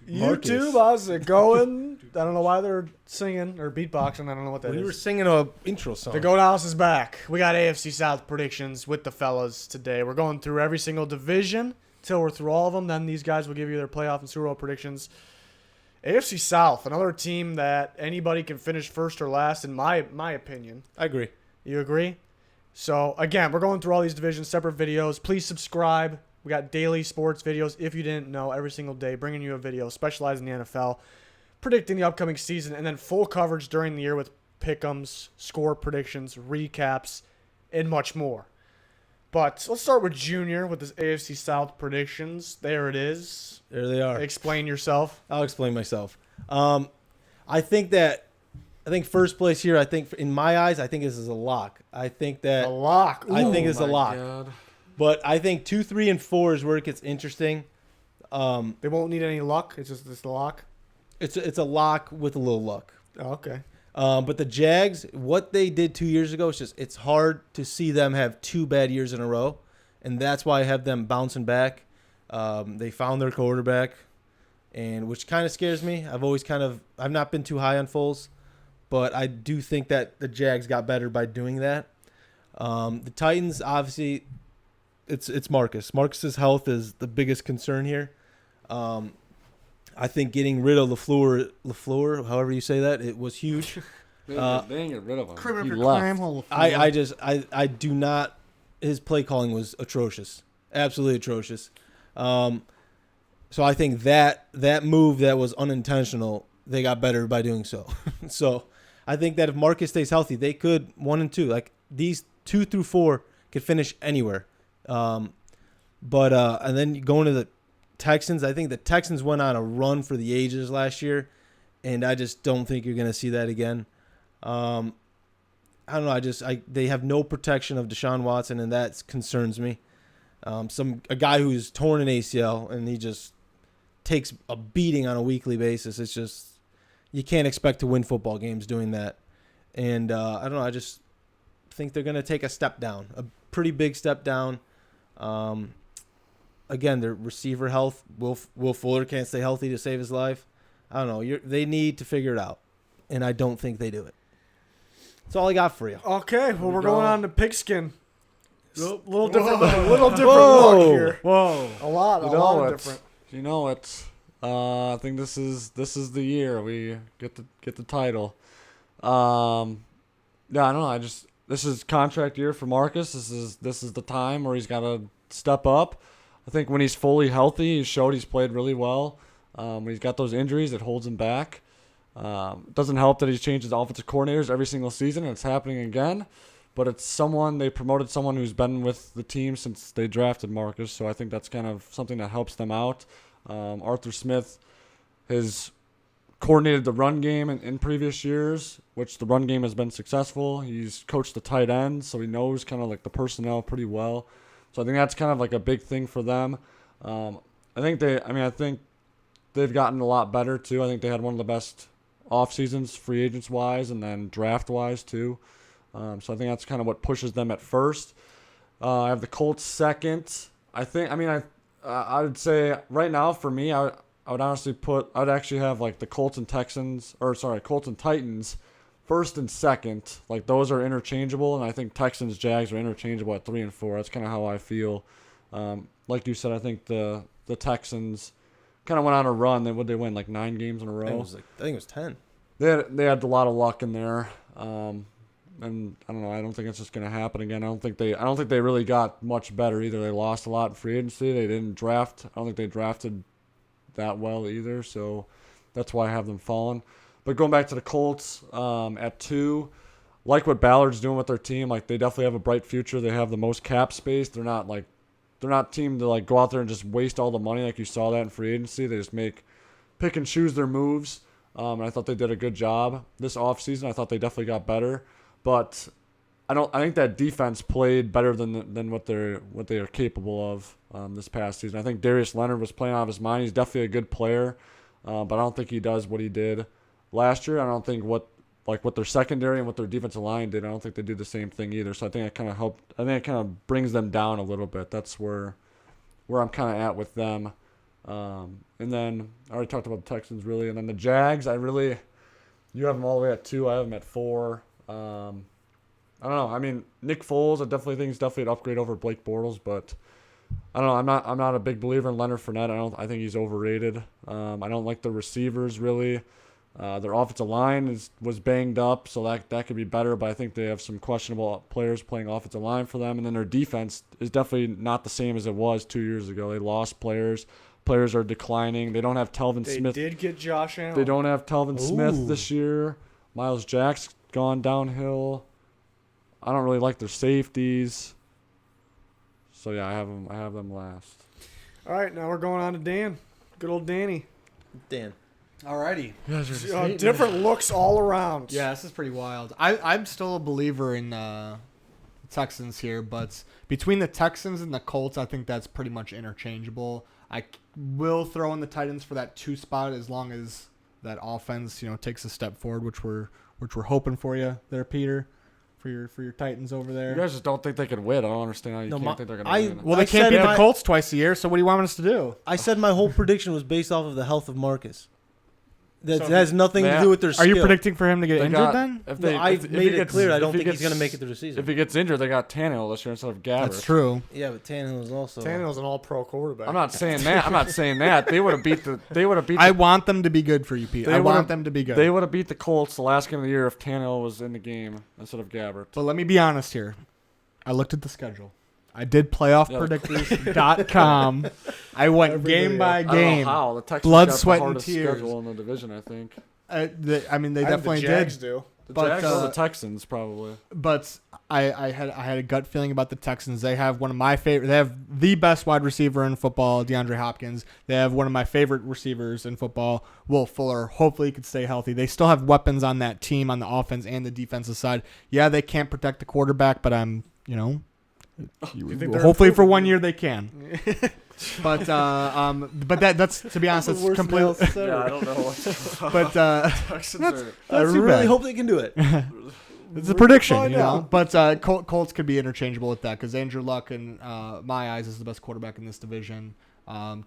Marcus. YouTube, how's it going? I don't know why they're singing or beatboxing. I don't know what that We is. were singing a intro song. The Goat House is back. We got AFC South predictions with the fellas today. We're going through every single division till we're through all of them. Then these guys will give you their playoff and Super Bowl predictions. AFC South, another team that anybody can finish first or last, in my opinion. I agree. You agree? So, again, we're going through all these divisions, separate videos. Please subscribe. We got daily sports videos, if you didn't know, every single day, bringing you a video specialized in the NFL, predicting the upcoming season, and then full coverage during the year with pick'ems, score predictions, recaps, and much more. But let's start with Junior with his AFC South predictions. There it is. There they are. Explain yourself. I'll explain myself. I think first place here, in my eyes, I think this is a lock. I think that A lock. I think Ooh. it's a lock. God. But I think 2, 3, and 4 is where it gets interesting. They won't need any luck. It's just this lock. It's a lock with a little luck. Oh, okay. But the Jags, what they did 2 years ago, it's hard to see them have 2 bad years in a row, and that's why I have them bouncing back. They found their quarterback, and which kind of scares me. I've not been too high on Foles, but I do think that the Jags got better by doing that. The Titans, obviously, it's Marcus. Marcus's health is the biggest concern here. I think getting rid of LaFleur, however you say that, it was huge. They didn't get rid of him. Crime He after left. crime, hole of I do not. His play calling was atrocious, absolutely atrocious. So I think that move that was unintentional, they got better by doing so. So I think that if Marcus stays healthy, they could 1 and 2, like these 2 through 4 could finish anywhere. And then going to the Texans, I think the Texans went on a run for the ages last year, and I just don't think you're going to see that again. I don't know. They have no protection of Deshaun Watson, and that concerns me. A guy who's torn an ACL and he just takes a beating on a weekly basis. It's just you can't expect to win football games doing that. And I don't know. I just think they're going to take a step down, a pretty big step down. Again, their receiver health. Will Fuller can't stay healthy to save his life. I don't know. They need to figure it out, and I don't think they do it. That's all I got for you. Okay, well, we're going on to pigskin. Nope. Little different look here. Whoa. A lot of different. You know it. I think this is the year we get the title. Yeah, I don't know. This is contract year for Marcus. This is the time where he's got to step up. I think when he's fully healthy, he's played really well. When he's got those injuries, it holds him back. It doesn't help that he's changed his offensive coordinators every single season, and it's happening again. But they promoted someone who's been with the team since they drafted Marcus, so I think that's kind of something that helps them out. Arthur Smith has coordinated the run game in previous years, which the run game has been successful. He's coached the tight ends, so he knows kind of like the personnel pretty well. So I think that's kind of like a big thing for them. I think they've gotten a lot better too. I think they had one of the best off seasons, free agents wise, and then draft wise too. So I think that's kind of what pushes them at first. I have the Colts second. I would say right now for me, I would actually have like the Colts and Titans first and second. Like those are interchangeable, and I think Texans, Jags are interchangeable at 3 and 4. That's kind of how I feel. Like you said, I think the Texans kind of went on a run. Would they win like 9 games in a row? I think it was 10. They had a lot of luck in there. And I don't know. I don't think it's just going to happen again. I don't think they really got much better either. They lost a lot in free agency. They didn't draft. I don't think they drafted that well either. So that's why I have them falling. But going back to the Colts at 2, like what Ballard's doing with their team. Like they definitely have a bright future. They have the most cap space. They're not team to like go out there and just waste all the money like you saw that in free agency. They just pick and choose their moves. And I thought they did a good job this offseason. I thought they definitely got better. But I think that defense played better than what they are capable of this past season. I think Darius Leonard was playing out of his mind. He's definitely a good player, but I don't think he does what he did last year. I don't think what their secondary and what their defensive line did. I don't think they do the same thing either. So I think it kind of helped. I think it kind of brings them down a little bit. That's where I'm kind of at with them. And then I already talked about the Texans, really. And then the Jags, you have them all the way at 2. I have them at 4. I don't know. I mean, Nick Foles, I definitely think he's definitely an upgrade over Blake Bortles, but I don't know. I'm not a big believer in Leonard Fournette. I think he's overrated. I don't like the receivers really. Their offensive line was banged up, so that could be better. But I think they have some questionable players playing offensive line for them, and then their defense is definitely not the same as it was 2 years ago. They lost players. Players are declining. They don't have Telvin Smith. They did get Josh Allen. They don't have Telvin Smith this year. Miles Jack's gone downhill. I don't really like their safeties. So yeah, I have them last. All right, now we're going on to Dan. Good old Danny. Dan. Alrighty. Different looks all around. Yeah, this is pretty wild. I'm still a believer in Texans here, but between the Texans and the Colts, I think that's pretty much interchangeable. I will throw in the Titans for that 2 spot as long as that offense, takes a step forward, which we're hoping for you there, Peter, for your Titans over there. You guys just don't think they can win. I don't understand how you can't think they're going to win. Well, they can't beat the Colts twice a year, so what do you want us to do? I said my whole prediction was based off of the health of Marcus. That has nothing to do with their skill. Are you predicting for him to get injured then? I made it clear I don't think he's going to make it through the season. If he gets injured, they got Tannehill this year instead of Gabbert. That's true. Yeah, but Tannehill's also... Tannehill's an all-pro quarterback. I'm not saying that. They would have beat I want them to be good for you, Pete. I want them to be good. They would have beat the Colts the last game of the year if Tannehill was in the game instead of Gabbert. But let me be honest here. I looked at the schedule. I did playoffpredictors.com. I went game by game. I don't know how. The Texans blood, got sweat, the and hardest tears. schedule in the division, I think. They definitely the Jags did. do. The But, Jags or the Texans, probably. But I had a gut feeling about the Texans. They have one of my favorite. They have the best wide receiver in football, DeAndre Hopkins. They have one of my favorite receivers in football, Will Fuller. Hopefully, he could stay healthy. They still have weapons on that team on the offense and the defensive side. Yeah, they can't protect the quarterback, but hopefully for 1 year they can. But that's to be honest, that's completely. Yeah, I don't know. But Texans I really hope they can do it. it's a prediction, But Colts could be interchangeable with that because Andrew Luck, in my eyes, is the best quarterback in this division.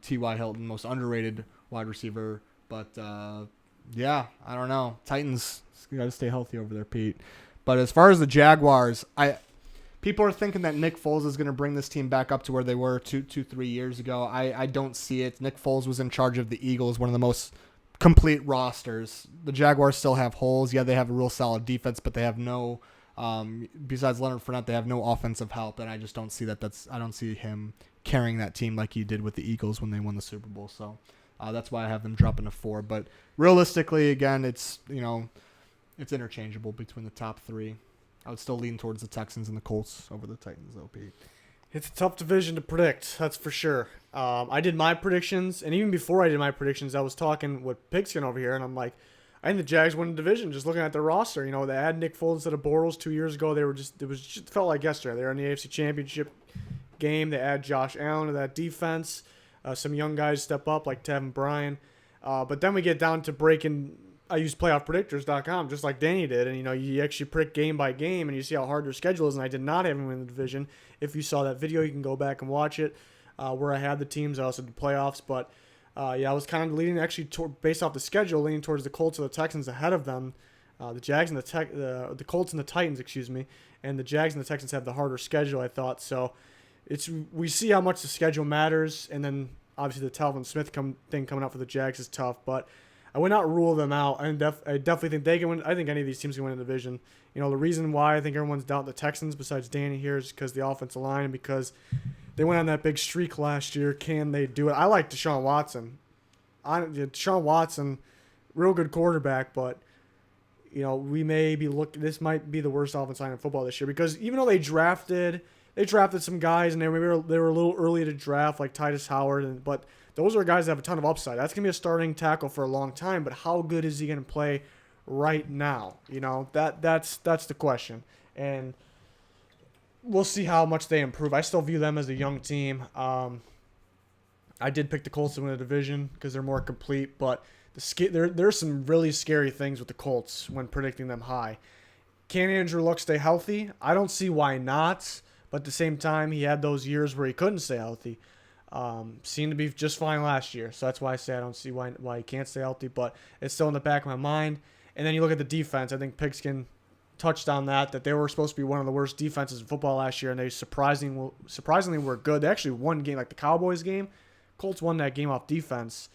T.Y. Hilton, most underrated wide receiver. But yeah, I don't know. Titans got to stay healthy over there, Pete. But as far as the Jaguars, people are thinking that Nick Foles is going to bring this team back up to where they were 3 years ago. I don't see it. Nick Foles was in charge of the Eagles, one of the most complete rosters. The Jaguars still have holes. Yeah, they have a real solid defense, but they have no, besides Leonard Fournette, they have no offensive help, and I just don't see that. I don't see him carrying that team like he did with the Eagles when they won the Super Bowl. So that's why I have them dropping to 4. But realistically, again, it's interchangeable between the top 3. I would still lean towards the Texans and the Colts over the Titans, though, Pete. It's a tough division to predict, that's for sure. I did my predictions, and even before I did my predictions, I was talking with Pigskin over here, and I'm like, I think the Jags win the division just looking at their roster. They had Nick Foles instead of Bortles 2 years ago. It felt like yesterday. They were in the AFC Championship game. They add Josh Allen to that defense. Some young guys step up like Tevin Bryan. But then we get down to breaking. I use playoffpredictors.com just like Danny did, and you actually predict game by game, and you see how hard their schedule is. And I did not have them win the division. If you saw that video, you can go back and watch it, where I had the teams. I also did playoffs, but I was kind of leaning actually based off the schedule, leaning towards the Colts or the Texans ahead of them. The Jags and the Colts and the Titans, and the Jags and the Texans have the harder schedule, I thought. So we see how much the schedule matters, and then obviously the Telvin Smith thing coming out for the Jags is tough, but I would not rule them out. I definitely think they can win. I think any of these teams can win the division. The reason why I think everyone's doubting the Texans, besides Danny here, is because the offensive line and because they went on that big streak last year. Can they do it? I like Deshaun Watson. Deshaun Watson, real good quarterback, but we may be this might be the worst offensive line in football this year because even though they drafted some guys and they were a little early to draft like Titus Howard, but those are guys that have a ton of upside. That's going to be a starting tackle for a long time, but how good is he going to play right now? That's the question. And we'll see how much they improve. I still view them as a young team. I did pick the Colts to win the division because they're more complete, but there's some really scary things with the Colts when predicting them high. Can Andrew Luck stay healthy? I don't see why not, but at the same time, he had those years where he couldn't stay healthy. Seemed to be just fine last year. So that's why I say I don't see why he can't stay healthy. But it's still in the back of my mind. And then you look at the defense. I think Pigskin touched on that they were supposed to be one of the worst defenses in football last year, and they surprisingly were good. They actually won game, like the Cowboys game. Colts won that game off defense.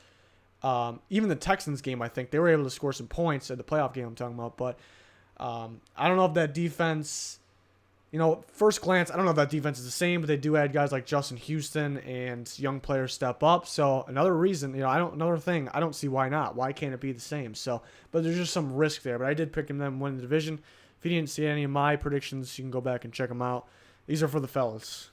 Even the Texans game, I think they were able to score some points at the playoff game I'm talking about. But I don't know if that defense, first glance, I don't know if that defense is the same, but they do add guys like Justin Houston and young players step up. So another reason, another thing, I don't see why not. Why can't it be the same? So, but there's just some risk there. But I did pick them win the division. If you didn't see any of my predictions, you can go back and check them out. These are for the fellas.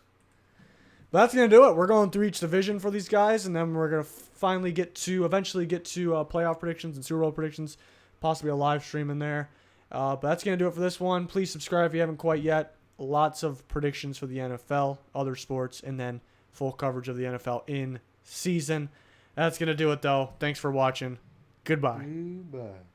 But that's going to do it. We're going through each division for these guys, and then we're going to eventually get to playoff predictions and Super Bowl predictions, possibly a live stream in there. But that's going to do it for this one. Please subscribe if you haven't quite yet. Lots of predictions for the NFL, other sports, and then full coverage of the NFL in season. That's going to do it, though. Thanks for watching. Goodbye. Goodbye.